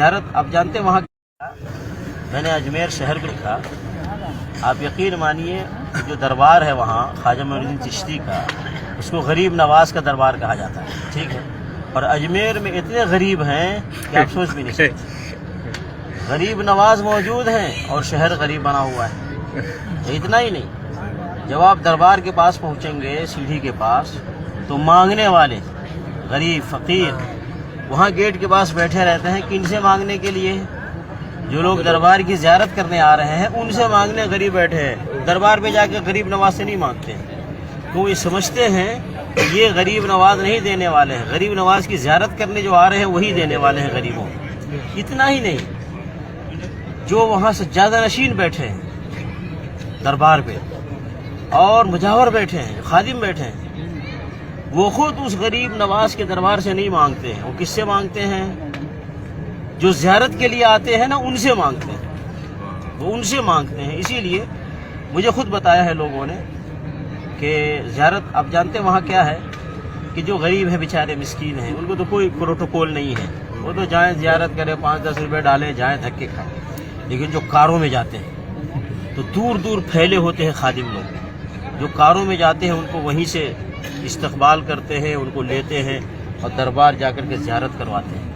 زیارت آپ جانتے ہیں وہاں میں نے اجمیر شہر میں تھا. آپ یقین مانیے جو دربار ہے وہاں خواجہ معین الدین چشتی کا، اس کو غریب نواز کا دربار کہا جاتا ہے، ٹھیک ہے. اور اجمیر میں اتنے غریب ہیں کہ آپ سوچ بھی نہیں سکتے. غریب نواز موجود ہیں اور شہر غریب بنا ہوا ہے. اتنا ہی نہیں، جب آپ دربار کے پاس پہنچیں گے سیڑھی کے پاس تو مانگنے والے غریب فقیر وہاں گیٹ کے پاس بیٹھے رہتے ہیں. کن سے مانگنے کے لیے؟ جو لوگ دربار کی زیارت کرنے آ رہے ہیں ان سے مانگنے غریب بیٹھے ہیں. دربار پہ جا کے غریب نواز سے نہیں مانگتے ہیں، تو یہ سمجھتے ہیں کہ یہ غریب نواز نہیں دینے والے ہیں. غریب نواز کی زیارت کرنے جو آ رہے ہیں وہی دینے والے ہیں غریبوں. اتنا ہی نہیں، جو وہاں سجادہ نشین بیٹھے ہیں دربار پہ اور مجاور بیٹھے ہیں، خادم بیٹھے ہیں، وہ خود اس غریب نواز کے دربار سے نہیں مانگتے ہیں. وہ کس سے مانگتے ہیں؟ جو زیارت کے لیے آتے ہیں نا ان سے مانگتے ہیں، وہ ان سے مانگتے ہیں. اسی لیے مجھے خود بتایا ہے لوگوں نے کہ زیارت آپ جانتے ہیں وہاں کیا ہے کہ جو غریب ہیں بیچارے مسکین ہیں ان کو تو کوئی پروٹوکول نہیں ہے. وہ تو جائیں زیارت کریں، 5-10 روپے ڈالیں، جائیں دھکے کھائیں. لیکن جو کاروں میں جاتے ہیں تو دور دور پھیلے ہوتے ہیں خادم لوگ، جو کاروں میں جاتے ہیں ان کو وہیں سے استقبال کرتے ہیں، ان کو لیتے ہیں اور دربار جا کر کے زیارت کرواتے ہیں.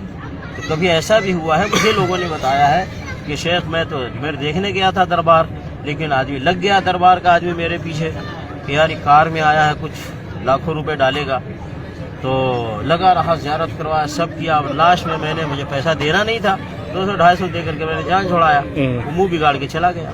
تو کبھی ایسا بھی ہوا ہے، مجھے لوگوں نے بتایا ہے کہ شیخ میں تو اجمیر دیکھنے گیا تھا دربار، لیکن آدمی لگ گیا دربار کا آدمی میرے پیچھے کہ یار یہ کار میں آیا ہے کچھ لاکھوں روپے ڈالے گا، تو لگا رہا زیارت کروایا سب کیا. لاسٹ میں نے مجھے پیسہ دینا نہیں تھا، 200-250 دے کر کے میں نے جان چھوڑایا. وہ منہ بگاڑ کے چلا گیا.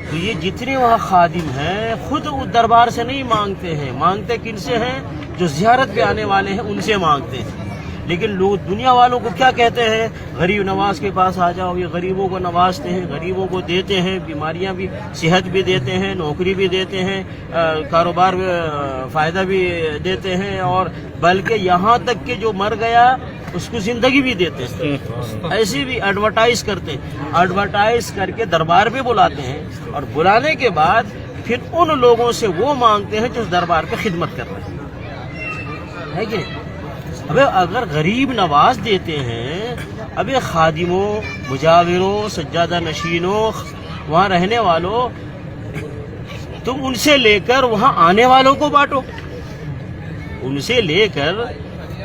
تو یہ جتنے وہاں خادم ہیں خود اس دربار سے نہیں مانگتے ہیں. مانگتے کن سے ہیں؟ جو زیارت پہ آنے والے ہیں ان سے مانگتے ہیں. لیکن لوگ دنیا والوں کو کیا کہتے ہیں؟ غریب نواز کے پاس آ جاؤ. یہ غریبوں کو نوازتے ہیں، غریبوں کو دیتے ہیں، بیماریاں بھی، صحت بھی دیتے ہیں، نوکری بھی دیتے ہیں، کاروبار میں فائدہ بھی دیتے ہیں، اور بلکہ یہاں تک کہ جو مر گیا اس کو زندگی بھی دیتے ہیں. ایسی بھی ایڈورٹائز کرتے ہیں، ایڈورٹائز کر کے دربار پہ بلاتے ہیں، اور بلانے کے بعد پھر ان لوگوں سے وہ مانگتے ہیں جو اس دربار پہ خدمت کر رہے ہیں، ہے کہ نہیں؟ ابے اگر غریب نواز دیتے ہیں، ابے خادموں، مجاوروں، سجادہ نشینوں، وہاں رہنے والوں، تم ان سے لے کر وہاں آنے والوں کو بانٹو. ان سے لے کر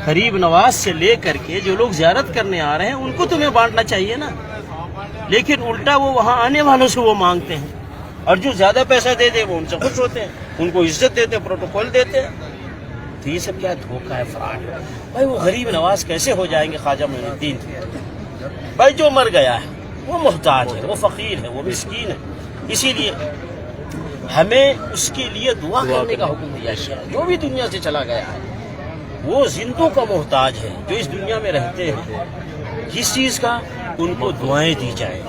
غریب نواز سے لے کر کے جو لوگ زیارت کرنے آ رہے ہیں ان کو تمہیں بانٹنا چاہیے نا. لیکن الٹا وہ وہاں آنے والوں سے وہ مانگتے ہیں، اور جو زیادہ پیسہ دے دے وہ ان سے خوش ہوتے ہیں، ان کو عزت دیتے ہیں، پروٹوکول دیتے ہیں. تو یہ سب کیا دھوکہ ہے، فراڈ ہے. بھائی وہ غریب نواز کیسے ہو جائیں گے خواجہ معین الدین؟ بھائی جو مر گیا ہے وہ محتاج ہے، وہ فقیر ہے، وہ مسکین ہے. اسی لیے ہمیں اس کے لیے دعا کرنے کا حکم دیا گیا ہے. جو بھی دنیا سے چلا گیا ہے وہ زندوں کا محتاج ہے، جو اس دنیا میں رہتے ہیں. کس چیز کا؟ ان کو دعائیں دی جائیں،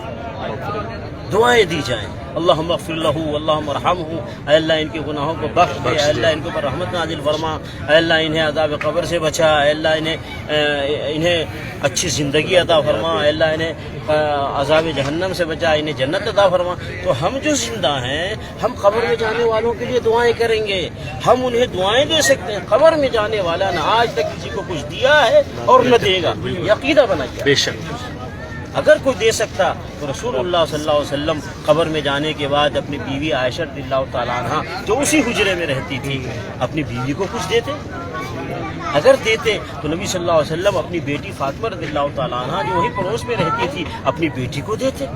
دعائیں دی جائیں. اللہم اغفر لہ، اللہم ارحمہ، اے اللہ ان کے گناہوں کو بخش دے، اے اللہ ان کے اوپر رحمت نازل فرما، اے اللہ انہیں عذاب قبر سے بچا، اے اللہ انہیں اچھی زندگی عطا فرما، اے اللہ انہیں عذاب جہنم سے بچا، انہیں جنت عطا فرما. تو ہم جو زندہ ہیں ہم قبر میں جانے والوں کے لیے دعائیں کریں گے، ہم انہیں دعائیں دے سکتے ہیں. قبر میں جانے والا نہ آج تک کسی کو کچھ دیا ہے اور نہ دے گا، یہ عقیدہ بنا گیا. بے شک اگر کوئی دے سکتا تو رسول اللہ صلی اللہ علیہ وسلم قبر میں جانے کے بعد اپنی بیوی عائشہ رضی اللہ تعالیٰ عنہ جو اسی حجرے میں رہتی تھی اپنی بیوی کو کچھ دیتے. اگر دیتے تو نبی صلی اللہ علیہ وسلم اپنی بیٹی فاطمہ رضی اللہ تعالیٰ عنہ جو وہیں پڑوس میں رہتی تھی اپنی بیٹی کو دیتے.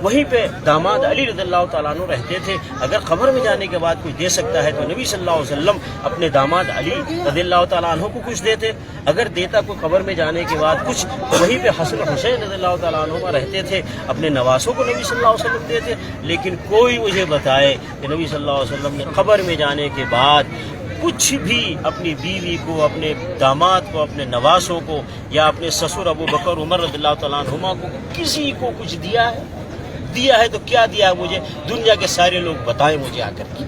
وہیں پہ داماد علی رضی اللہ تعالیٰ عنہ رہتے تھے. اگر قبر میں جانے کے بعد کوئی دے سکتا ہے تو نبی صلی اللہ علیہ وسلم اپنے داماد علی رضی اللہ تعالیٰ عنہ کو کچھ دیتے. اگر دیتا کوئی قبر میں جانے کے بعد کچھ تو وہیں پہ حسن حسین رضی اللہ تعالیٰ عنہ رہتے تھے، اپنے نواسوں کو نبی صلی اللہ علیہ وسلم دیتے. لیکن کوئی مجھے بتائے کہ نبی صلی اللہ علیہ وسلم نے قبر میں جانے کے بعد کچھ بھی اپنی بیوی کو، اپنے داماد کو، اپنے نواسوں کو، یا اپنے سسر ابو بکر عمر رضی اللہ تعالیٰ عنہما کو کسی کو کچھ دیا ہے؟ دیا ہے تو کیا دیا ہے؟ مجھے دنیا کے سارے لوگ بتائیں مجھے آ کر کے.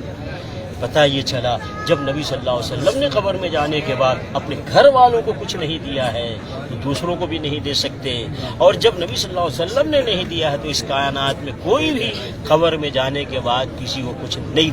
پتہ یہ چلا جب نبی صلی اللہ علیہ وسلم نے قبر میں جانے کے بعد اپنے گھر والوں کو کچھ نہیں دیا ہے تو دوسروں کو بھی نہیں دے سکتے. اور جب نبی صلی اللہ علیہ وسلم نے نہیں دیا ہے تو اس کائنات میں کوئی بھی قبر میں جانے کے بعد کسی کو کچھ نہیں